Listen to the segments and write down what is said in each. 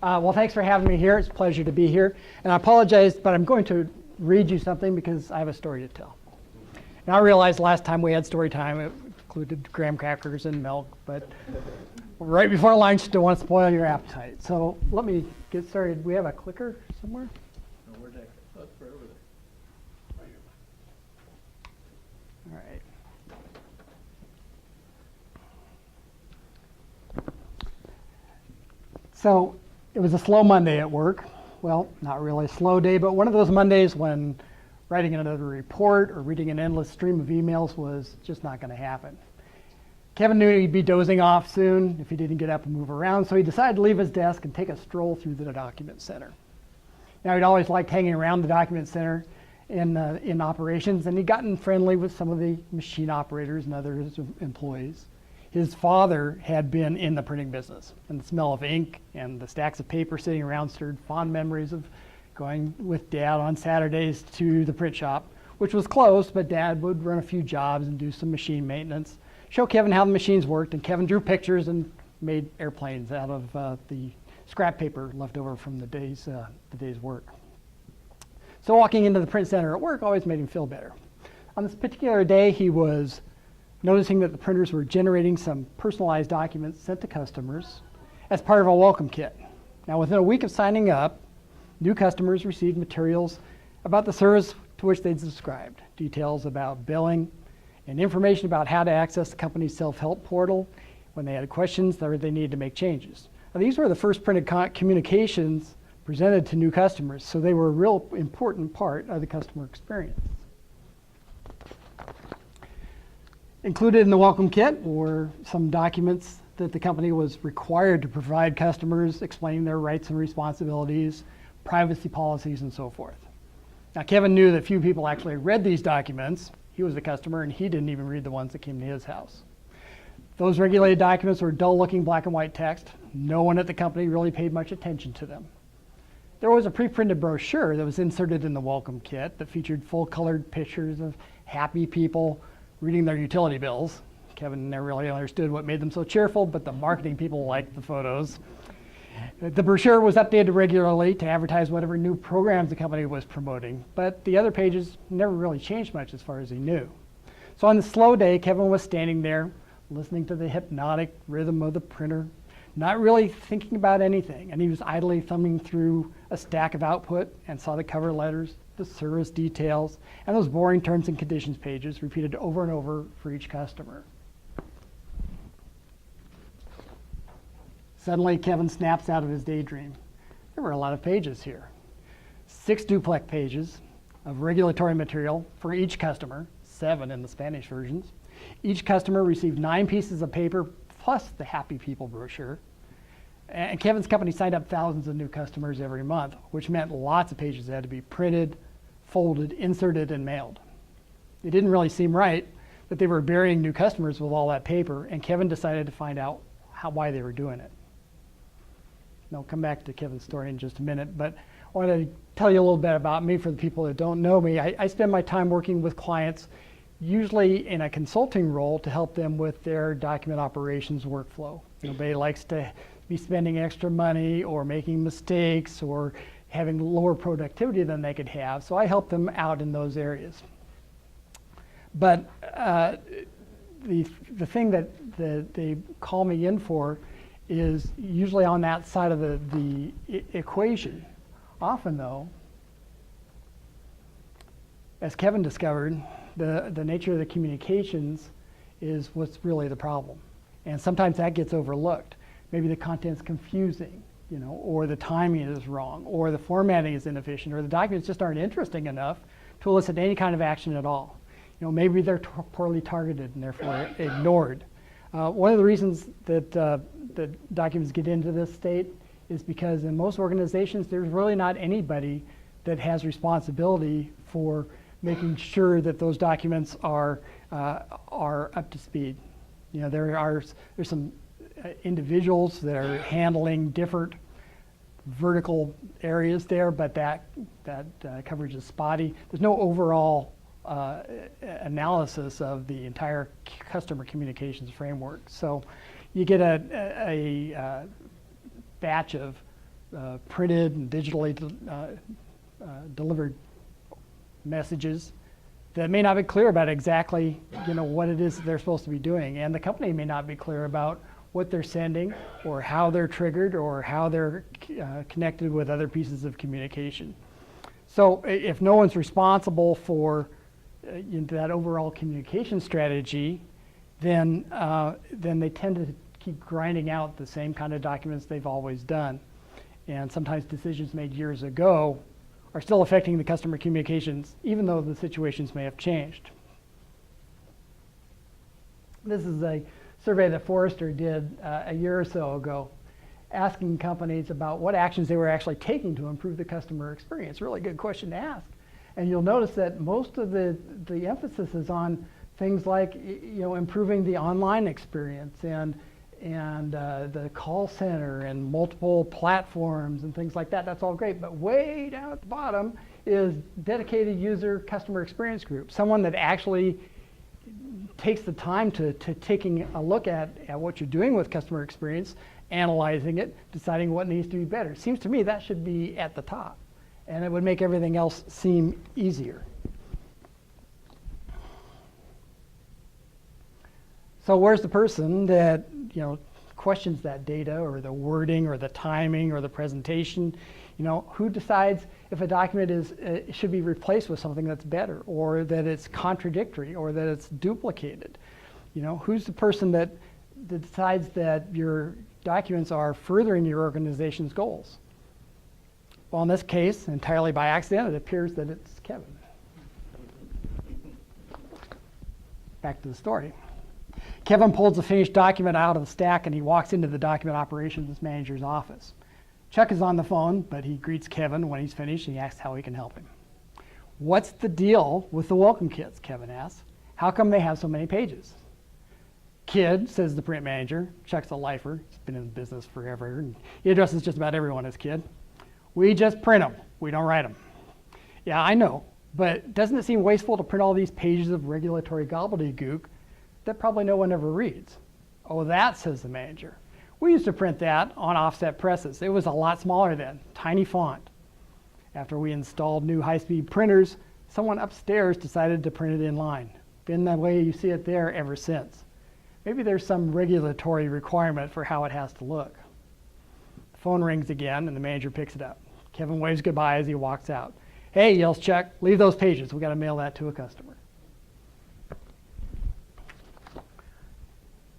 Well, thanks for having me here. It's a pleasure to be here. And I apologize, but I'm going to read you something because I have a story to tell. And I realized last time we had story time, it included graham crackers and milk, but right before lunch, don't want to spoil your appetite. So let me get started. We have a clicker somewhere? No, where's that? Oh, it's right over there. All right. So it was a slow Monday at work. Well, not really a slow day, but one of those Mondays when writing another report or reading an endless stream of emails was just not going to happen. Kevin knew he'd be dozing off soon if he didn't get up and move around, so he decided to leave his desk and take a stroll through the document center. Now, he'd always liked hanging around the document center in operations, and he'd gotten friendly with some of the machine operators and other employees. His father had been in the printing business, and the smell of ink and the stacks of paper sitting around stirred fond memories of going with Dad on Saturdays to the print shop, which was closed, but Dad would run a few jobs and do some machine maintenance, show Kevin how the machines worked, and Kevin drew pictures and made airplanes out of the scrap paper left over from the day's work. So walking into the print center at work always made him feel better. On this particular day, he was noticing that the printers were generating some personalized documents sent to customers as part of a welcome kit. Now, within a week of signing up, new customers received materials about the service to which they'd subscribed, details about billing, and information about how to access the company's self-help portal when they had questions or they needed to make changes. Now, these were the first printed communications presented to new customers, so they were a real important part of the customer experience. Included in the welcome kit were some documents that the company was required to provide customers, explaining their rights and responsibilities, privacy policies, and so forth. Now, Kevin knew that few people actually read these documents. He was a customer, and he didn't even read the ones that came to his house. Those regulated documents were dull-looking black and white text. No one at the company really paid much attention to them. There was a pre-printed brochure that was inserted in the welcome kit that featured full-colored pictures of happy people reading their utility bills. Kevin never really understood what made them so cheerful, but the marketing people liked the photos. The brochure was updated regularly to advertise whatever new programs the company was promoting, but the other pages never really changed much as far as he knew. So on the slow day, Kevin was standing there, listening to the hypnotic rhythm of the printer, not really thinking about anything, and he was idly thumbing through a stack of output and saw the cover letters, the service details, and those boring terms and conditions pages repeated over and over for each customer. Suddenly, Kevin snaps out of his daydream. There were a lot of pages here. 6 duplex pages of regulatory material for each customer, 7 in the Spanish versions. Each customer received 9 pieces of paper plus the Happy People brochure. And Kevin's company signed up thousands of new customers every month, which meant lots of pages had to be printed, folded, inserted, and mailed. It didn't really seem right that they were burying new customers with all that paper, and Kevin decided to find out why they were doing it. And I'll come back to Kevin's story in just a minute, but I want to tell you a little bit about me for the people that don't know me. I spend my time working with clients, usually in a consulting role, to help them with their document operations workflow. Nobody likes to be spending extra money or making mistakes or having lower productivity than they could have, so I help them out in those areas. But the thing that they call me in for is usually on that side of the equation. Often, though, as Kevin discovered, the nature of the communications is what's really the problem. And sometimes that gets overlooked. Maybe the content's confusing, or the timing is wrong, or the formatting is inefficient, or the documents just aren't interesting enough to elicit any kind of action at all. Maybe they're poorly targeted and therefore ignored. One of the reasons that the documents get into this state is because in most organizations, there's really not anybody that has responsibility for making sure that those documents are up to speed. There's some individuals that are handling different vertical areas there, but that coverage is spotty. There's no overall analysis of the entire customer communications framework. So you get a batch of printed and digitally delivered messages that may not be clear about exactly, what it is that they're supposed to be doing. And the company may not be clear about what they're sending or how they're triggered or how they're connected with other pieces of communication. So if no one's responsible for that overall communication strategy, then they tend to keep grinding out the same kind of documents they've always done. And sometimes decisions made years ago are still affecting the customer communications, even though the situations may have changed. This is a survey that Forrester did a year or so ago, asking companies about what actions they were actually taking to improve the customer experience. Really good question to ask. And you'll notice that most of the emphasis is on things like improving the online experience and the call center and multiple platforms and things like that. That's all great, but way down at the bottom is dedicated user customer experience group, someone that actually takes the time to taking a look at what you're doing with customer experience, analyzing it, deciding what needs to be better. Seems to me that should be at the top, and it would make everything else seem easier. So where's the person that questions that data or the wording or the timing or the presentation? Who decides if a document should be replaced with something that's better, or that it's contradictory, or that it's duplicated? Who's the person that decides that your documents are furthering your organization's goals? Well, in this case, entirely by accident, it appears that it's Kevin. Back to the story. Kevin pulls a finished document out of the stack and he walks into the document operations manager's office. Chuck is on the phone, but he greets Kevin when he's finished and he asks how he can help him. What's the deal with the welcome kits? Kevin asks. How come they have so many pages? Kid, says the print manager. Chuck's a lifer. He's been in business forever. And he addresses just about everyone as kid. We just print them. We don't write them. Yeah, I know. But doesn't it seem wasteful to print all these pages of regulatory gobbledygook that probably no one ever reads? Oh, that, says the manager. We used to print that on offset presses. It was a lot smaller then, tiny font. After we installed new high-speed printers, someone upstairs decided to print it in line. Been that way you see it there ever since. Maybe there's some regulatory requirement for how it has to look. The phone rings again and the manager picks it up. Kevin waves goodbye as he walks out. Hey, yells Chuck, leave those pages. We got to mail that to a customer.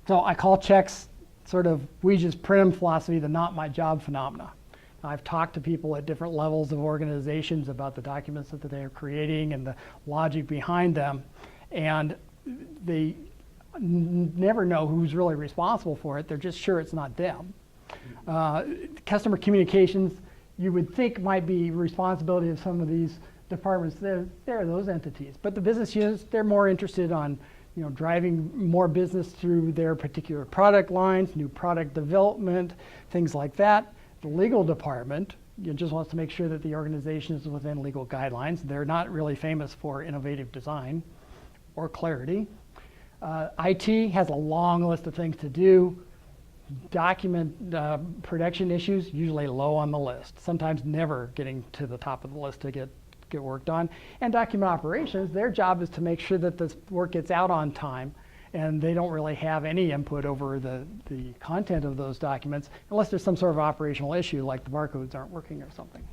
So I call Chuck's sort of we just print them philosophy the not my job phenomena. I've talked to people at different levels of organizations about the documents that they're creating and the logic behind them, and they never know who's really responsible for it. They're just sure it's not them. Customer communications, you would think might be responsibility of some of these departments. They're those entities, but the business units, they're more interested on driving more business through their particular product lines, new product development, things like that. The legal department just wants to make sure that the organization is within legal guidelines. They're not really famous for innovative design or clarity. IT has a long list of things to do. Document production issues, usually low on the list, sometimes never getting to the top of the list to get work done. And document operations, their job is to make sure that this work gets out on time, and they don't really have any input over the content of those documents unless there's some sort of operational issue like the barcodes aren't working or something.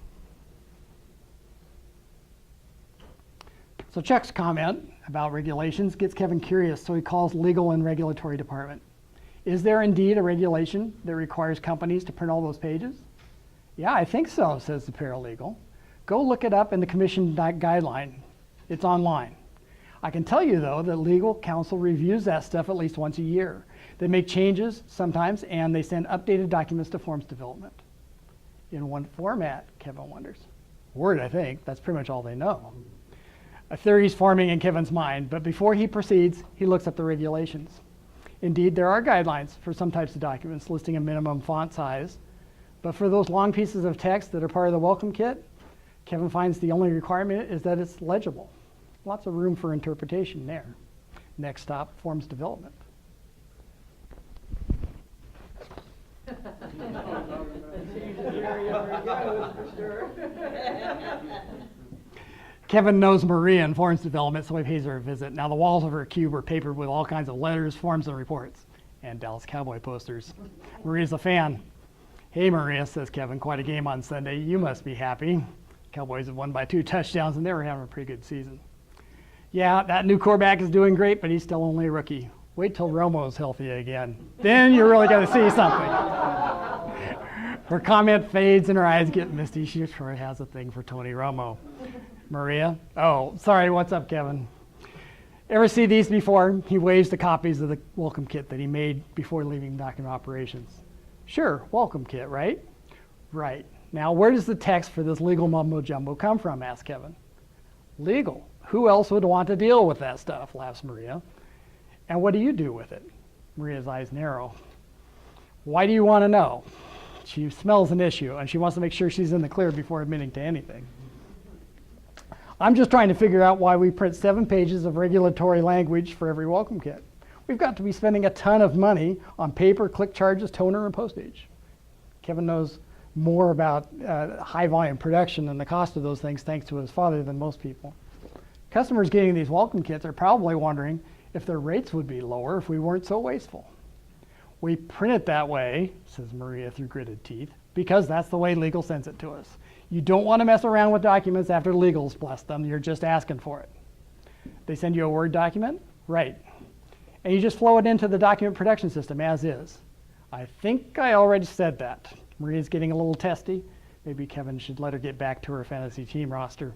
So Chuck's comment about regulations gets Kevin curious, so he calls legal and regulatory department. Is there indeed a regulation that requires companies to print all those pages? Yeah, I think so, says the paralegal. Go look it up in the commission guideline. It's online. I can tell you, though, that legal counsel reviews that stuff at least once a year. They make changes sometimes, and they send updated documents to forms development. In one format, Kevin wonders. Word, I think. That's pretty much all they know. A theory's forming in Kevin's mind, but before he proceeds, he looks up the regulations. Indeed, there are guidelines for some types of documents listing a minimum font size, but for those long pieces of text that are part of the welcome kit, Kevin finds the only requirement is that it's legible. Lots of room for interpretation there. Next stop, forms development. area for sure. Kevin knows Maria in forms development, so he pays her a visit. Now the walls of her cube are papered with all kinds of letters, forms, and reports, and Dallas Cowboy posters. Maria's a fan. Hey Maria, says Kevin, quite a game on Sunday. You must be happy. Cowboys have won by 2 touchdowns, and they were having a pretty good season. Yeah, that new quarterback is doing great, but he's still only a rookie. Wait till Romo's healthy again. Then you're really going to see something. Her comment fades and her eyes get misty. She sure has a thing for Tony Romo. Maria? Oh, sorry, what's up, Kevin? Ever see these before? He waves the copies of the welcome kit that he made before leaving document operations. Sure, welcome kit, right? Right. Now, where does the text for this legal mumbo jumbo come from? Asked Kevin. Legal? Who else would want to deal with that stuff? Laughs Maria. And what do you do with it? Maria's eyes narrow. Why do you want to know? She smells an issue, and she wants to make sure she's in the clear before admitting to anything. I'm just trying to figure out why we print 7 pages of regulatory language for every welcome kit. We've got to be spending a ton of money on paper, click charges, toner, and postage. Kevin knows more about high volume production and the cost of those things thanks to his father than most people. Customers getting these welcome kits are probably wondering if their rates would be lower if we weren't so wasteful. We print it that way, says Maria through gritted teeth, because that's the way legal sends it to us. You don't want to mess around with documents after legals bless them. You're just asking for it. They send you a Word document? Right. And you just flow it into the document production system as is. I think I already said that. Maria's getting a little testy. Maybe Kevin should let her get back to her fantasy team roster.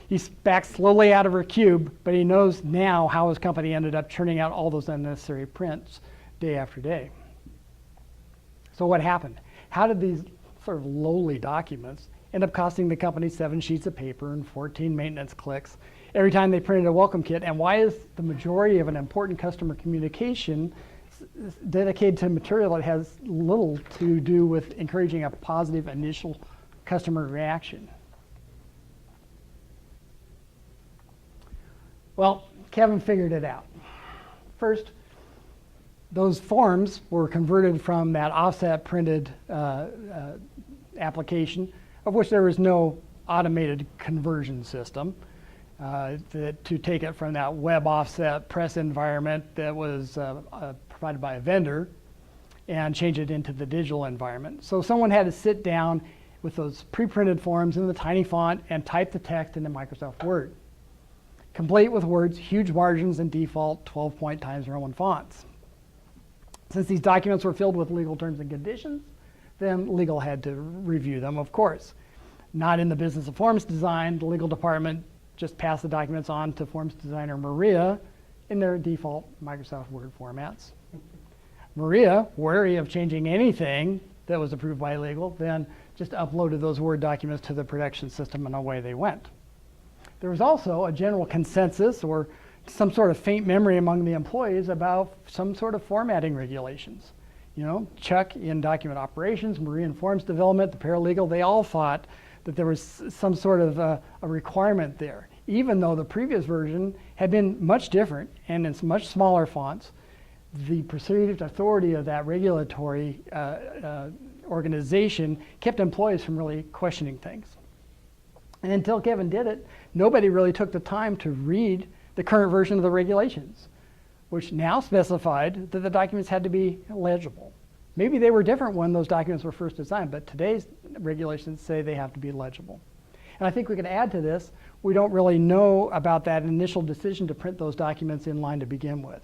He's back slowly out of her cube, but he knows now how his company ended up churning out all those unnecessary prints day after day. So what happened? How did these sort of lowly documents end up costing the company 7 sheets of paper and 14 maintenance clicks every time they printed a welcome kit? And why is the majority of an important customer communication dedicated to material that has little to do with encouraging a positive initial customer reaction? Well, Kevin figured it out. First, those forms were converted from that offset printed application, of which there was no automated conversion system, to take it from that web offset press environment that was provided by a vendor and change it into the digital environment. So someone had to sit down with those pre-printed forms in the tiny font and type the text into Microsoft Word, complete with words, huge margins, and default 12-point Times Roman fonts. Since these documents were filled with legal terms and conditions, then legal had to review them, of course. Not in the business of forms design, the legal department just passed the documents on to forms designer Maria in their default Microsoft Word formats. Maria, wary of changing anything that was approved by legal, then just uploaded those Word documents to the production system and away they went. There was also a general consensus or some sort of faint memory among the employees about some sort of formatting regulations. You know, Chuck in document operations, Maria in forms development, the paralegal, they all thought that there was some sort of a requirement there, even though the previous version had been much different and in much smaller fonts. The perceived authority of that regulatory organization kept employees from really questioning things. And until Kevin did it, nobody really took the time to read the current version of the regulations, which now specified that the documents had to be legible. Maybe they were different when those documents were first designed, but today's regulations say they have to be legible. And I think we can add to this, we don't really know about that initial decision to print those documents in line to begin with.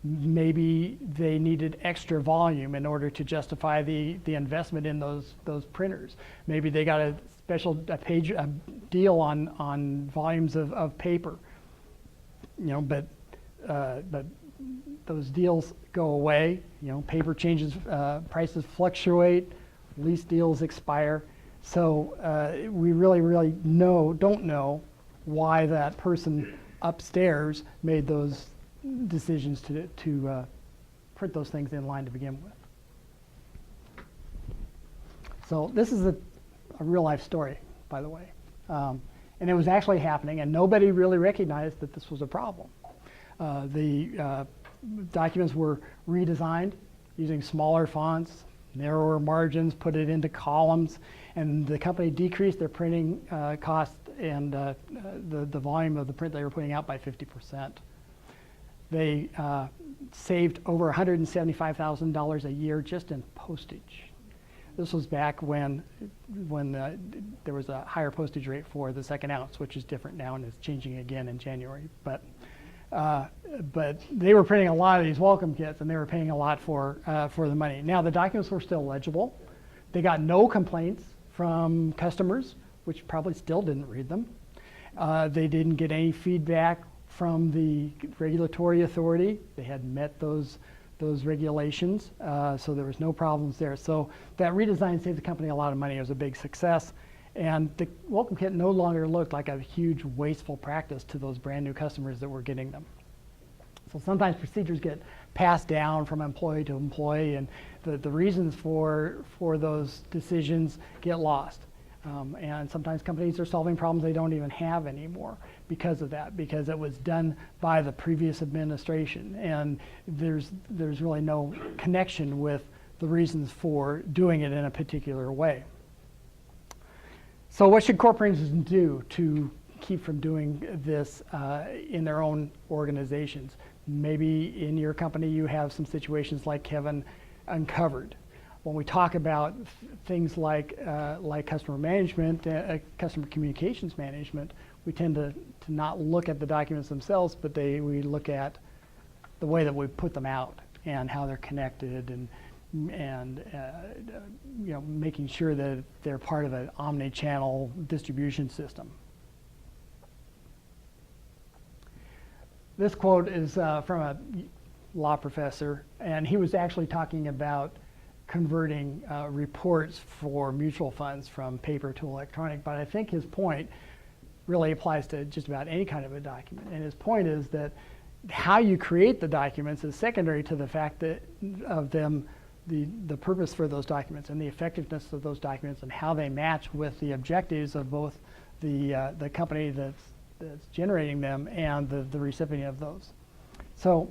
Maybe they needed extra volume in order to justify the investment in those printers. Maybe they got a deal on volumes of paper. You know, but those deals go away. You know, paper changes, prices fluctuate, lease deals expire. So we really don't know why that person upstairs made those decisions to print those things in line to begin with. So this is a real life story, by the way. And it was actually happening, and nobody really recognized that this was a problem. The documents were redesigned using smaller fonts, narrower margins, put it into columns, and the company decreased their printing cost and the volume of the print they were putting out by 50%. They saved over $175,000 a year just in postage. This was back when there was a higher postage rate for the second ounce, which is different now and is changing again in January. But they were printing a lot of these welcome kits, and they were paying a lot for the money. Now, the documents were still legible. They got no complaints from customers, which probably still didn't read them. They didn't get any feedback from the regulatory authority. They had met those regulations, so there was no problems there. So that redesign saved the company a lot of money. It was a big success. And the welcome kit no longer looked like a huge wasteful practice to those brand new customers that were getting them. So sometimes procedures get passed down from employee to employee, and the reasons for those decisions get lost. And sometimes companies are solving problems they don't even have anymore because of that, because it was done by the previous administration, and there's really no connection with the reasons for doing it in a particular way. So what should corporations do to keep from doing this in their own organizations? Maybe in your company you have some situations like Kevin uncovered. When we talk about things like customer management, customer communications management, we tend to not look at the documents themselves, but we look at the way that we put them out and how they're connected, and making sure that they're part of an omni-channel distribution system. This quote is from a law professor, and he was actually talking about converting reports for mutual funds from paper to electronic, but I think his point really applies to just about any kind of a document. And his point is that how you create the documents is secondary to the fact that the purpose for those documents and the effectiveness of those documents and how they match with the objectives of both the company that's generating them and the recipient of those. So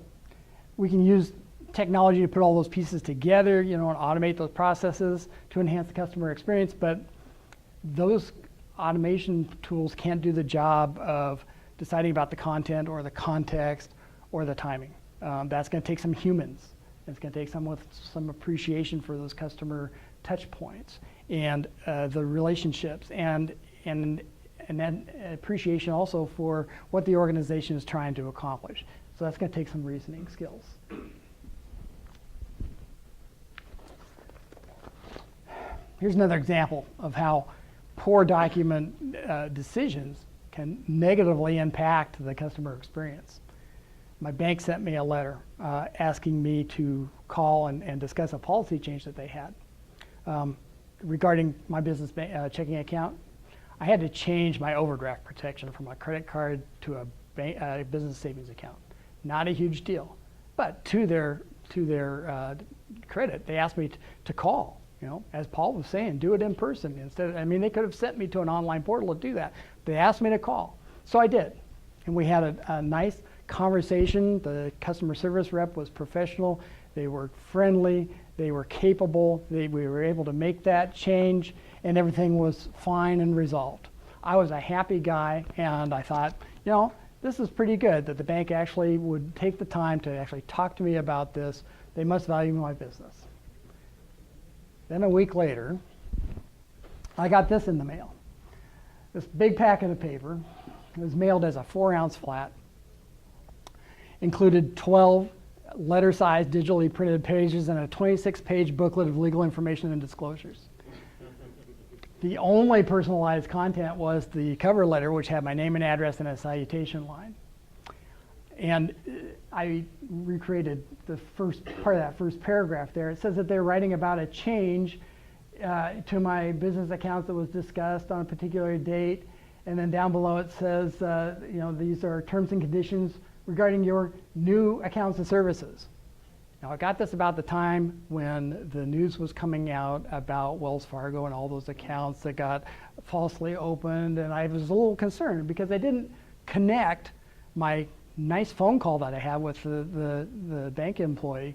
we can use technology to put all those pieces together, and automate those processes to enhance the customer experience, but those automation tools can't do the job of deciding about the content or the context or the timing. That's going to take some humans. It's going to take someone with some appreciation for those customer touch points and the relationships, and then appreciation also for what the organization is trying to accomplish. So that's going to take some reasoning skills. Here's another example of how poor document decisions can negatively impact the customer experience. My bank sent me a letter asking me to call and discuss a policy change that they had regarding my business checking account. I had to change my overdraft protection from a credit card to a business savings account. Not a huge deal, but to their credit, they asked me to call. As Paul was saying, do it in person instead. They could have sent me to an online portal to do that. They asked me to call, so I did, and we had a nice conversation. The customer service rep was professional. They were friendly. They were capable. We were able to make that change, and everything was fine and resolved. I was a happy guy, and I thought, this is pretty good that the bank actually would take the time to actually talk to me about this. They must value my business. Then a week later, I got this in the mail. This big packet of paper. It was mailed as a 4-ounce flat. Included 12 letter-sized digitally printed pages and a 26-page booklet of legal information and disclosures. The only personalized content was the cover letter, which had my name and address and a salutation line. And I recreated the first part of that first paragraph there. It says that they're writing about a change to my business accounts that was discussed on a particular date. And then down below it says, these are terms and conditions regarding your new accounts and services. Now, I got this about the time when the news was coming out about Wells Fargo and all those accounts that got falsely opened, and I was a little concerned because I didn't connect my nice phone call that I had with the bank employee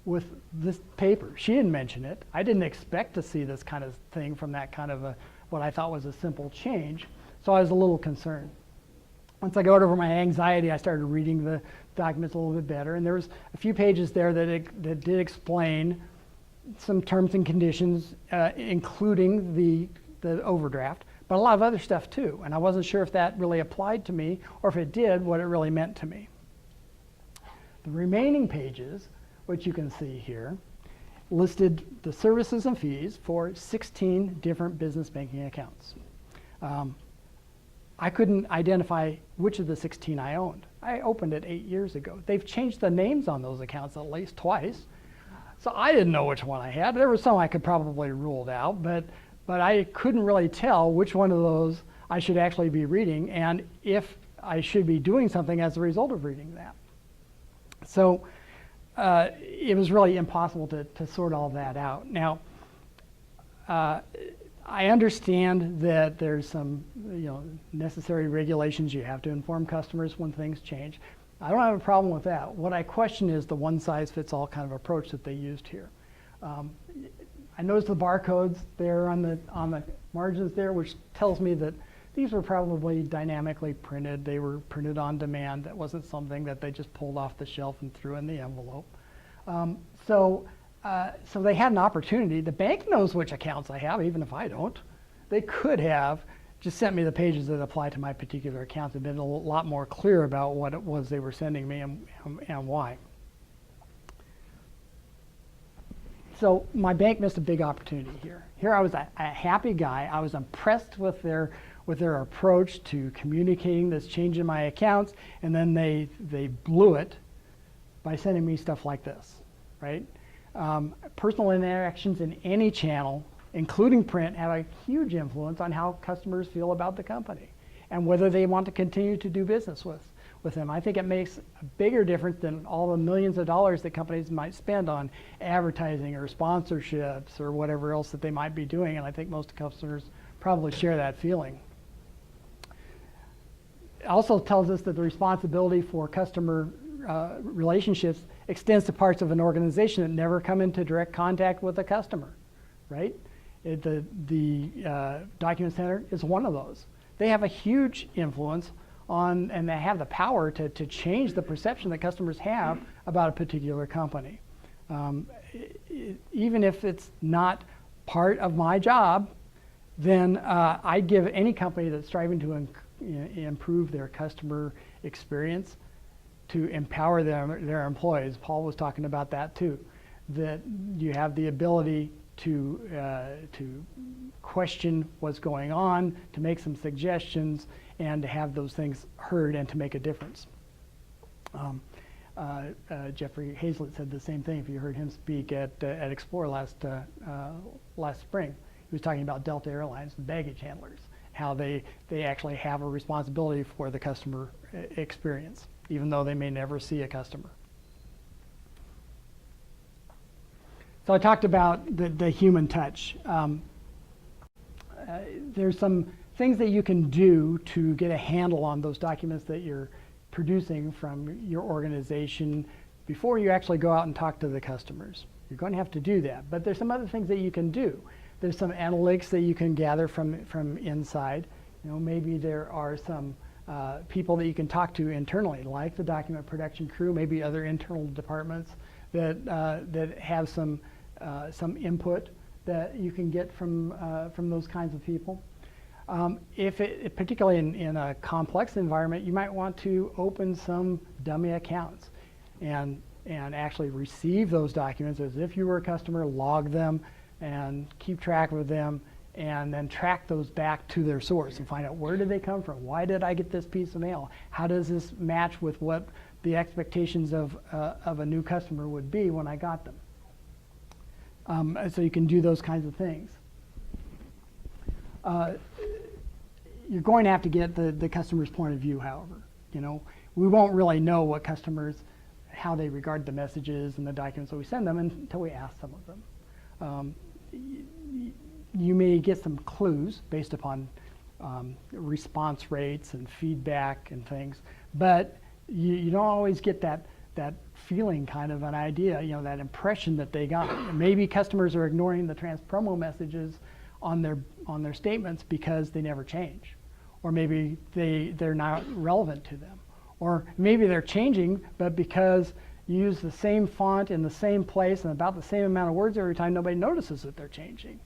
with this paper. She didn't mention it. I didn't expect to see this kind of thing from that kind of what I thought was a simple change. So I was a little concerned. Once I got over my anxiety, I started reading the documents a little bit better, and there was a few pages there that did explain some terms and conditions, including the overdraft, but a lot of other stuff too. And I wasn't sure if that really applied to me, or if it did, what it really meant to me. The remaining pages, which you can see here, listed the services and fees for 16 different business banking accounts. I couldn't identify which of the 16 I owned. I opened it 8 years ago. They've changed the names on those accounts at least twice. So I didn't know which one I had. There were some I could probably ruled out, but I couldn't really tell which one of those I should actually be reading and if I should be doing something as a result of reading that. So it was really impossible to sort all that out. Now, I understand that there's some necessary regulations you have to inform customers when things change. I don't have a problem with that. What I question is the one-size-fits-all kind of approach that they used here. I noticed the barcodes there on the margins there, which tells me that these were probably dynamically printed. They were printed on demand. That wasn't something that they just pulled off the shelf and threw in the envelope. So they had an opportunity. The bank knows which accounts I have, even if I don't. They could have just sent me the pages that apply to my particular accounts and been a lot more clear about what it was they were sending me and why. So my bank missed a big opportunity here. Here I was a happy guy. I was impressed with their approach to communicating this change in my accounts, and then they blew it by sending me stuff like this, right? Personal interactions in any channel, including print, have a huge influence on how customers feel about the company and whether they want to continue to do business with them. I think it makes a bigger difference than all the millions of dollars that companies might spend on advertising or sponsorships or whatever else that they might be doing, and I think most customers probably share that feeling. It also tells us that the responsibility for customer relationships extends to parts of an organization that never come into direct contact with the customer, right? The Document Center is one of those. They have a huge influence on, and they have the power to change the perception that customers have about a particular company. Even if it's not part of my job, then I give any company that's striving to improve their customer experience to empower their employees. Paul was talking about that too, that you have the ability to question what's going on, to make some suggestions, and to have those things heard and to make a difference. Jeffrey Hazlett said the same thing if you heard him speak at Xplor last spring. He was talking about Delta Airlines, the baggage handlers, how they actually have a responsibility for the customer experience, even though they may never see a customer. So I talked about the human touch. There's some things that you can do to get a handle on those documents that you're producing from your organization before you actually go out and talk to the customers. You're going to have to do that, but there's some other things that you can do. There's some analytics that you can gather from inside. Maybe there are some people that you can talk to internally, like the document production crew, maybe other internal departments that have some input that you can get from those kinds of people. Particularly in a complex environment, you might want to open some dummy accounts and actually receive those documents as if you were a customer, log them, and keep track of them, and then track those back to their source and find out where did they come from? Why did I get this piece of mail? How does this match with what the expectations of a new customer would be when I got them? So you can do those kinds of things. You're going to have to get the customer's point of view, however. We won't really know what customers, how they regard the messages and the documents that we send them until we ask some of them. You may get some clues based upon response rates and feedback and things, but you don't always get that that feeling, kind of an idea, that impression that they got. Maybe customers are ignoring the trans promo messages on their statements because they never change, or maybe they're not relevant to them, or maybe they're changing, but because you use the same font in the same place and about the same amount of words every time, nobody notices that they're changing.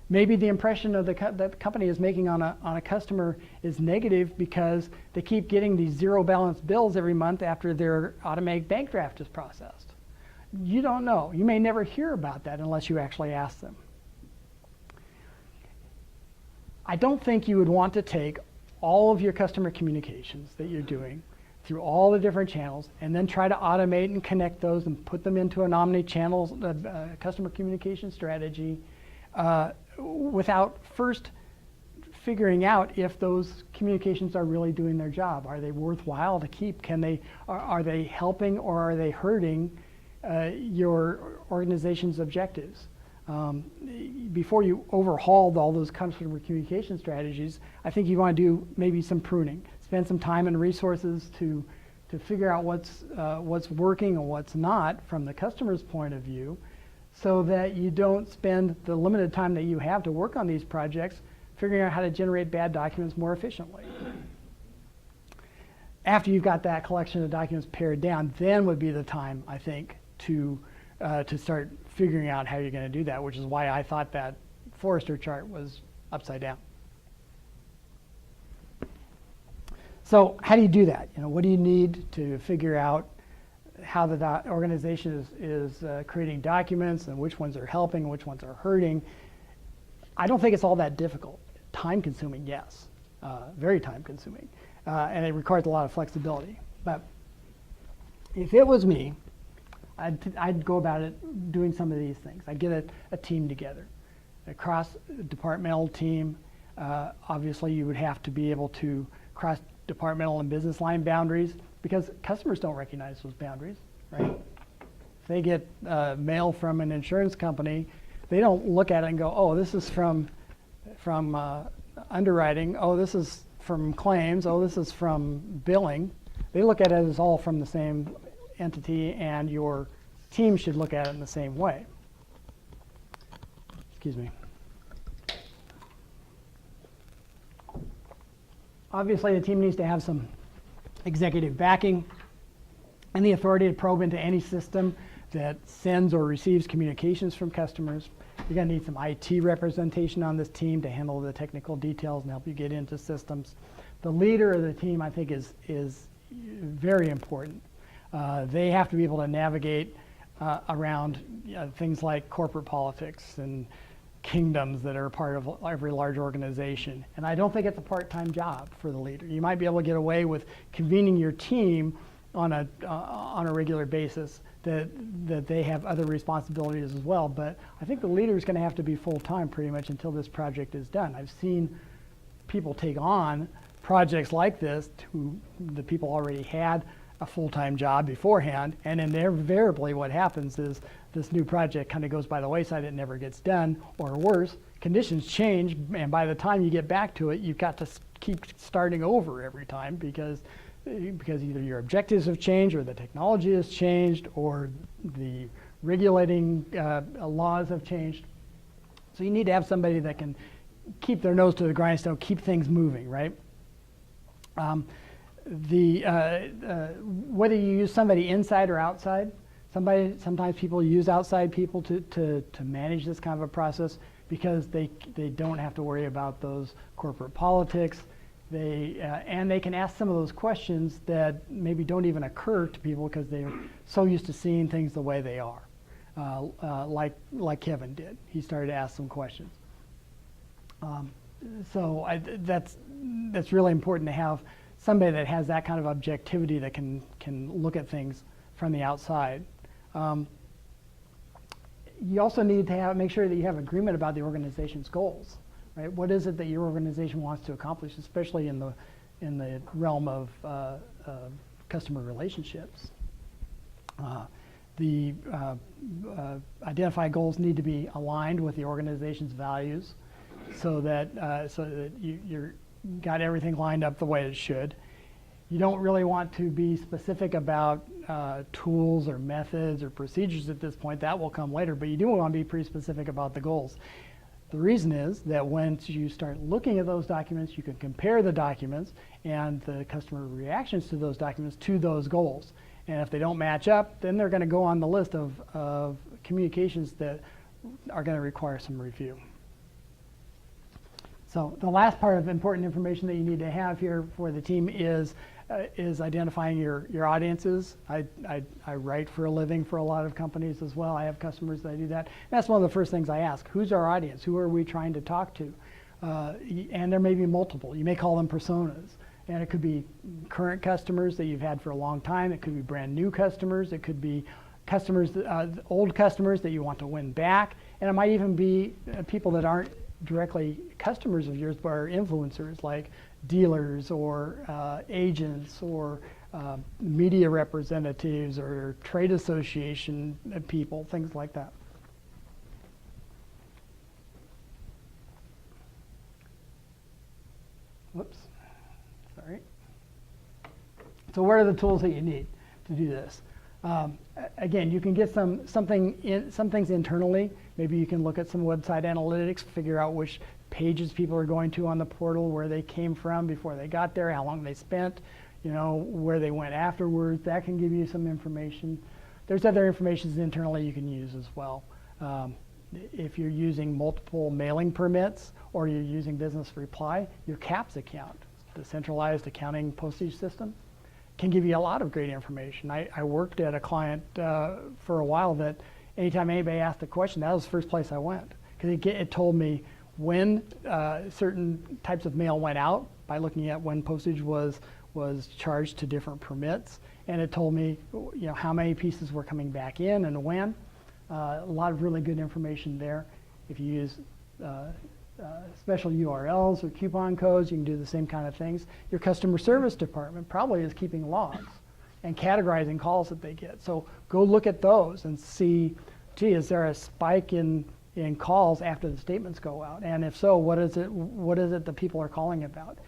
Maybe the impression of that the company is making on a customer is negative because they keep getting these zero balance bills every month after their automatic bank draft is processed. You don't know. You may never hear about that unless you actually ask them. I don't think you would want to take all of your customer communications that you're doing through all the different channels and then try to automate and connect those and put them into an omni-channel customer communication strategy without first figuring out if those communications are really doing their job. Are they worthwhile to keep? Are they helping or are they hurting your organization's objectives? Before you overhaul all those customer communication strategies, I think you want to do maybe some pruning. Spend some time and resources to figure out what's working and what's not from the customer's point of view, so that you don't spend the limited time that you have to work on these projects figuring out how to generate bad documents more efficiently. After you've got that collection of documents pared down, then would be the time, I think, to start figuring out how you're going to do that, which is why I thought that Forrester chart was upside down. So how do you do that? What do you need to figure out how the organization is creating documents and which ones are helping and which ones are hurting? I don't think it's all that difficult. Time consuming, yes. Very time consuming. And it requires a lot of flexibility. But if it was me, I'd go about it doing some of these things. I'd get a team together, a cross-departmental team. Obviously, you would have to be able to cross departmental and business line boundaries, because customers don't recognize those boundaries, right? If they get mail from an insurance company, they don't look at it and go, oh, this is from underwriting, oh, this is from claims, oh, this is from billing. They look at it as all from the same entity, and your team should look at it in the same way. Excuse me. Obviously, the team needs to have some executive backing and the authority to probe into any system that sends or receives communications from customers. You're going to need some IT representation on this team to handle the technical details and help you get into systems. The leader of the team, I think, is very important. They have to be able to navigate around things like corporate politics and kingdoms that are part of every large organization. And I don't think it's a part-time job for the leader. You might be able to get away with convening your team on a regular basis, that they have other responsibilities as well. But I think the leader is going to have to be full-time pretty much until this project is done. I've seen people take on projects like this who the people already had a full-time job beforehand, and invariably what happens is this new project kind of goes by the wayside. It never gets done, or worse, conditions change, and by the time you get back to it, you've got to keep starting over every time because either your objectives have changed, or the technology has changed, or the regulating laws have changed. So you need to have somebody that can keep their nose to the grindstone, keep things moving, right? Whether you use somebody inside or outside, sometimes people use outside people to manage this kind of a process because they don't have to worry about those corporate politics. And they can ask some of those questions that maybe don't even occur to people because they're so used to seeing things the way they are, like Kevin did. He started to ask some questions. That's really important to have somebody that has that kind of objectivity that can look at things from the outside. You also need to make sure that you have agreement about the organization's goals, right? What is it that your organization wants to accomplish, especially in the realm of customer relationships? The identified goals need to be aligned with the organization's values, so that you're got everything lined up the way it should. You don't really want to be specific about tools or methods or procedures at this point. That will come later, but you do want to be pretty specific about the goals. The reason is that once you start looking at those documents, you can compare the documents and the customer reactions to those documents to those goals. And if they don't match up, then they're going to go on the list of communications that are going to require some review. So the last part of important information that you need to have here for the team is identifying your audiences. I write for a living for a lot of companies as well. I have customers that do that. That's one of the first things I ask. Who's our audience? Who are we trying to talk to? And there may be multiple. You may call them personas. And it could be current customers that you've had for a long time. It could be brand new customers. It could be customers, old customers that you want to win back. And it might even be people that aren't directly customers of yours, but are influencers like dealers or agents or media representatives or trade association people, things like that. Whoops, sorry. So what are the tools that you need to do this? Again, you can get some things internally. Maybe you can look at some website analytics, figure out which pages people are going to on the portal, where they came from before they got there, how long they spent, where they went afterwards. That can give you some information. There's other information internally you can use as well. If you're using multiple mailing permits or you're using Business Reply, your CAPS account, the centralized accounting postage system, can give you a lot of great information. I worked at a client for a while that anytime anybody asked a question, that was the first place I went, because it told me when certain types of mail went out by looking at when postage was charged to different permits, and it told me how many pieces were coming back in and when. A lot of really good information there. If you use special URLs or coupon codes, you can do the same kind of things. Your customer service department probably is keeping logs and categorizing calls that they get. So go look at those and see, gee, is there a spike in calls after the statements go out? And if so, what is it that people are calling about?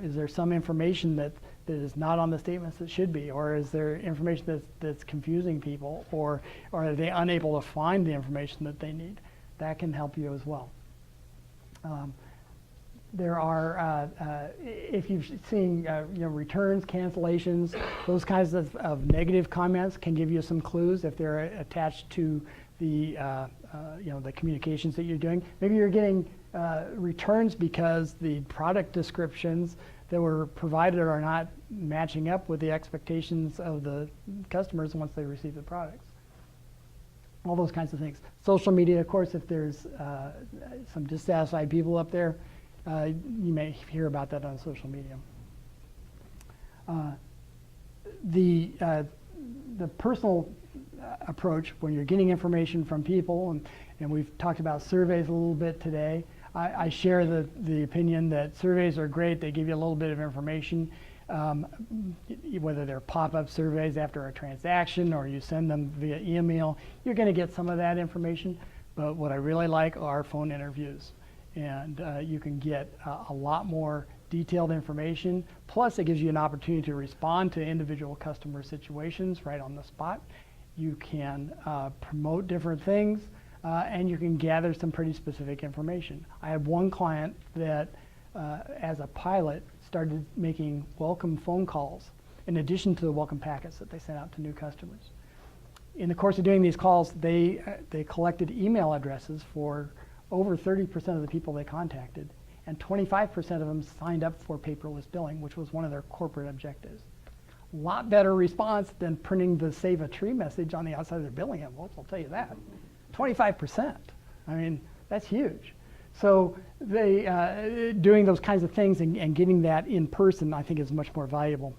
Is there some information that is not on the statements that should be, or is there information that's confusing people, or are they unable to find the information that they need? That can help you as well. There are, if you've seen returns, cancellations, those kinds of negative comments can give you some clues if they're attached to the the communications that you're doing. Maybe you're getting returns because the product descriptions that were provided are not matching up with the expectations of the customers once they receive the products. All those kinds of things. Social media, of course, if there's some dissatisfied people up there, you may hear about that on social media. The personal approach, when you're getting information from people, and we've talked about surveys a little bit today. I share the opinion that surveys are great. They give you a little bit of information, whether they're pop-up surveys after a transaction or you send them via email. You're going to get some of that information, but what I really like are phone interviews. And you can get a lot more detailed information. Plus, it gives you an opportunity to respond to individual customer situations right on the spot. You can promote different things, and you can gather some pretty specific information. I had one client that, as a pilot, started making welcome phone calls in addition to the welcome packets that they sent out to new customers. In the course of doing these calls, they collected email addresses for over 30% of the people they contacted, and 25% of them signed up for paperless billing, which was one of their corporate objectives. A lot better response than printing the save a tree message on the outside of their billing envelopes, I'll tell you that. 25%. I mean, that's huge. So they doing those kinds of things and getting that in person, I think, is much more valuable.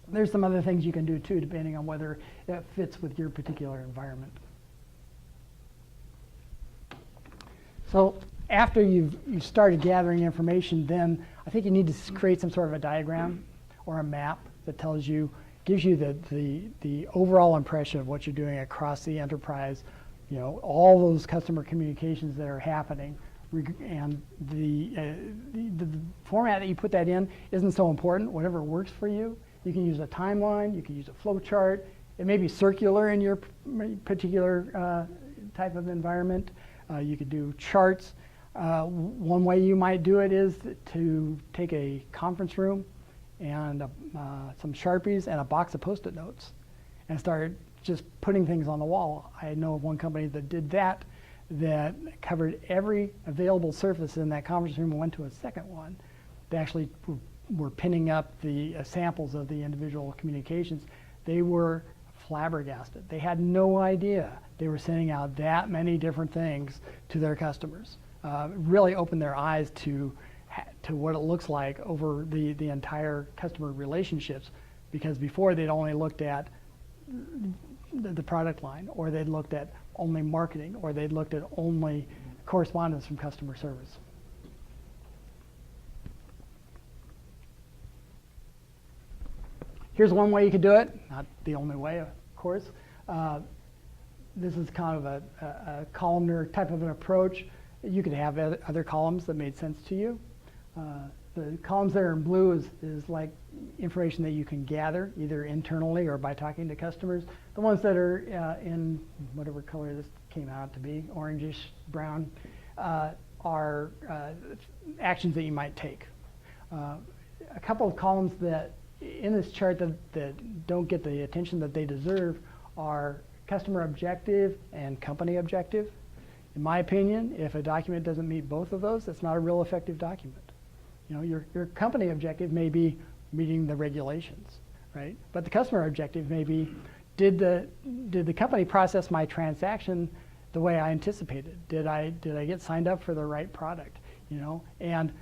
There's some other things you can do too, depending on whether it fits with your particular environment. So after you've started gathering information, then I think you need to create some sort of a diagram or a map that gives you the overall impression of what you're doing across the enterprise. All those customer communications that are happening, and the format that you put that in isn't so important. Whatever works for you You can use a timeline, you can use a flow chart. It may be circular in your particular type of environment. You could do charts. One way you might do it is to take a conference room and some Sharpies and a box of Post-it notes and start just putting things on the wall. I know of one company that did that covered every available surface in that conference room and went to a second one. They actually were pinning up the samples of the individual communications. They were flabbergasted. They had no idea they were sending out that many different things to their customers. Really opened their eyes to what it looks like over the entire customer relationships, because before they'd only looked at the product line, or they'd looked at only marketing, or they'd looked at only correspondence from customer service. Here's one way you could do it, not the only way, of course. This is kind of a columnar type of an approach. You could have other columns that made sense to you. The columns that are in blue is like information that you can gather either internally or by talking to customers. The ones that are in whatever color this came out to be, orangish, brown, are actions that you might take. A couple of columns that in this chart that don't get the attention that they deserve are customer objective and company objective. In my opinion, if a document doesn't meet both of those, it's not a real effective document. You know, your company objective may be meeting the regulations, right? But the customer objective may be, did the company process my transaction the way I anticipated? Did I get signed up for the right product? You know, and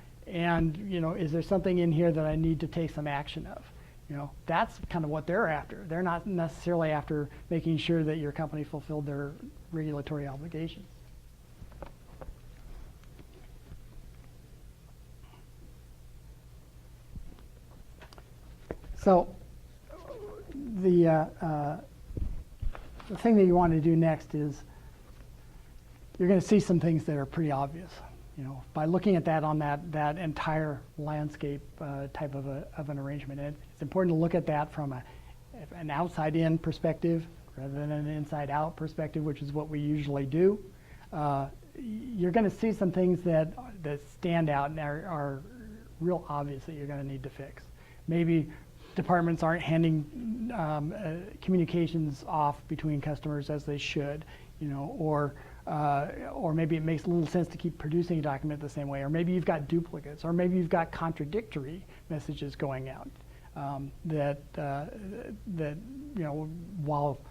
you know, is there something in here that I need to take some action of? You know, that's kind of what they're after. They're not necessarily after making sure that your company fulfilled their regulatory obligations. So the thing that you want to do next is you're going to see some things that are pretty obvious. You know, by looking at that on that entire landscape type of an arrangement, it's important to look at that from an outside-in perspective rather than an inside-out perspective, which is what we usually do. You're going to see some things that stand out and are real obvious that you're going to need to fix. Maybe departments aren't handing communications off between customers as they should, you know, or maybe it makes little sense to keep producing a document the same way, or maybe you've got duplicates, or maybe you've got contradictory messages going out that you know, while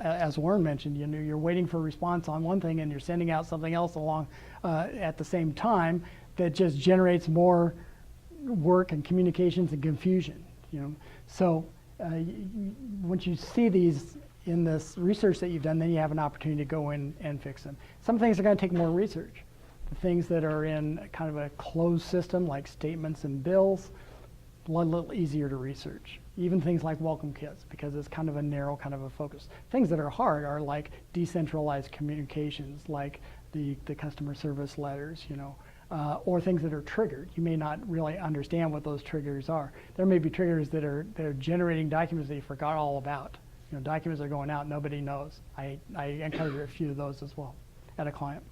as Warren mentioned, you know, you're waiting for a response on one thing and you're sending out something else along at the same time that just generates more work and communications and confusion, you know. So once you see these in this research that you've done, then you have an opportunity to go in and fix them. Some things are going to take more research. The things that are in kind of a closed system like statements and bills, a little easier to research. Even things like welcome kits, because it's kind of a narrow kind of a focus. Things that are hard are like decentralized communications, like the customer service letters, you know, or things that are triggered. You may not really understand what those triggers are. There may be triggers that are generating documents that you forgot all about. You know, documents are going out, nobody knows. I encountered a few of those as well at a client.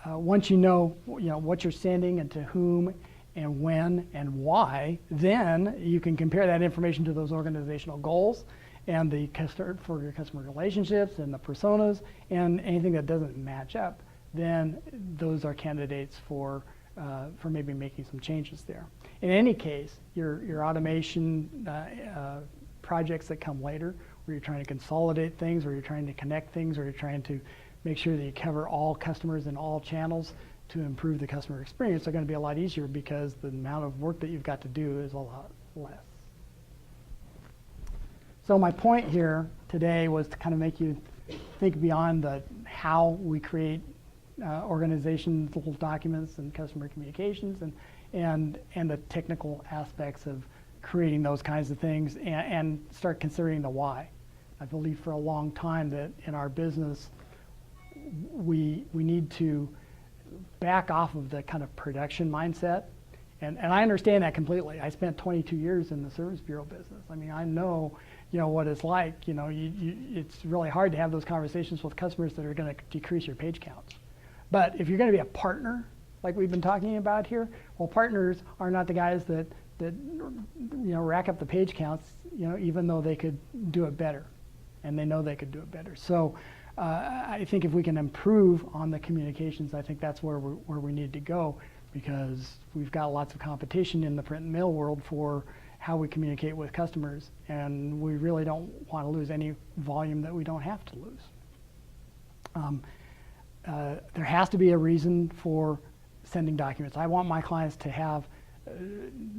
Once you know what you're sending and to whom and when and why, then you can compare that information to those organizational goals and the for your customer relationships and the personas, and anything that doesn't match up, then those are candidates for maybe making some changes there. In any case, your automation projects that come later, where you're trying to consolidate things, or you're trying to connect things, or you're trying to make sure that you cover all customers in all channels to improve the customer experience, are going to be a lot easier because the amount of work that you've got to do is a lot less. So my point here today was to kind of make you think beyond how we create organizational documents and customer communications and the technical aspects of creating those kinds of things, and start considering the why. I believe for a long time that in our business we need to back off of the kind of production mindset And I understand that completely. I spent 22 years in the service bureau business. I mean, I know, what it's like. It's really hard to have those conversations with customers that are going to decrease your page counts. But if you're going to be a partner, like we've been talking about here, well, partners are not the guys that rack up the page counts, even though they could do it better, and they know they could do it better. So I think if we can improve on the communications, I think that's where we need to go, because we've got lots of competition in the print and mail world for how we communicate with customers, and we really don't want to lose any volume that we don't have to lose. There has to be a reason for sending documents. I want my clients to have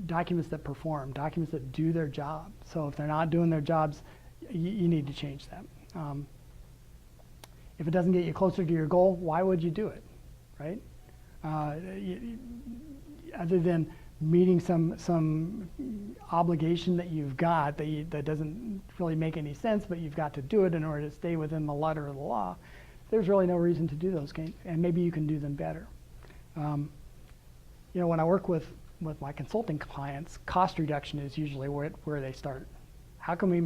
documents that perform, documents that do their job. So if they're not doing their jobs, you need to change them. If it doesn't get you closer to your goal, why would you do it, right? Other than meeting some obligation that you've got that doesn't really make any sense, but you've got to do it in order to stay within the letter of the law, there's really no reason to do those games, and maybe you can do them better. When I work with my consulting clients, cost reduction is usually where they start. How can we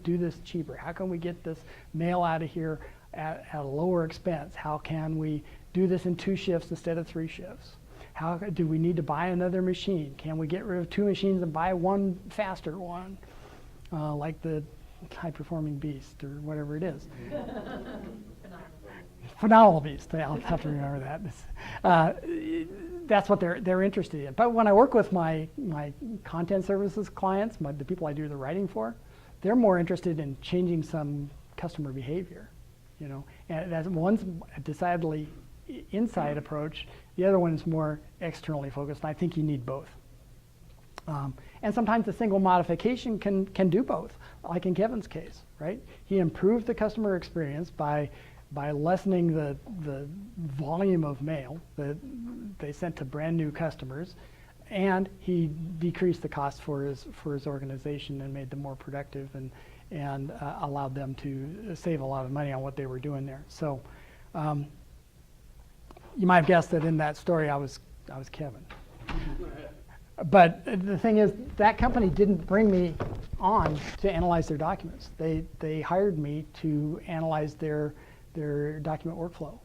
do this cheaper? How can we get this mail out of here at a lower expense? How can we do this in 2 shifts instead of 3 shifts? How do we need to buy another machine? Can we get rid of 2 machines and buy one faster one, like the high-performing beast or whatever it is? Phenomenal beast. I'll have to remember that. That's what they're interested in. But when I work with my content services clients, the people I do the writing for, they're more interested in changing some customer behavior. And that's one's a decidedly inside approach. The other one is more externally focused. And I think you need both. And sometimes a single modification can do both, like in Kevin's case, right? He improved the customer experience by lessening the volume of mail that they sent to brand new customers, and he decreased the cost for his organization and made them more productive and allowed them to save a lot of money on what they were doing there. So you might have guessed that in that story I was Kevin. But the thing is, that company didn't bring me on to analyze their documents. They hired me to analyze their document workflow,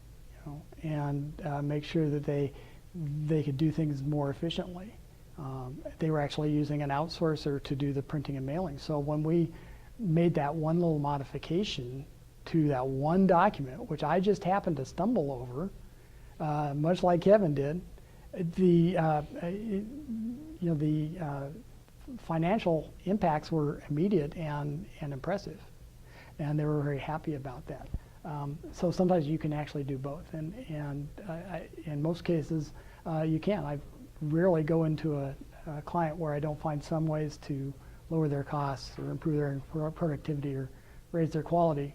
and make sure that they could do things more efficiently. They were actually using an outsourcer to do the printing and mailing. So when we made that one little modification to that one document, which I just happened to stumble over, much like Kevin did, the financial impacts were immediate and impressive, and they were very happy about that. So sometimes you can actually do both, and in most cases you can. I rarely go into a client where I don't find some ways to lower their costs or improve their productivity or raise their quality,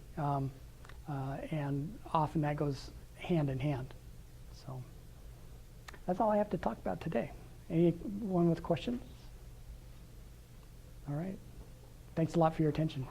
and often that goes hand in hand. So that's all I have to talk about today. Anyone with questions? All right. Thanks a lot for your attention.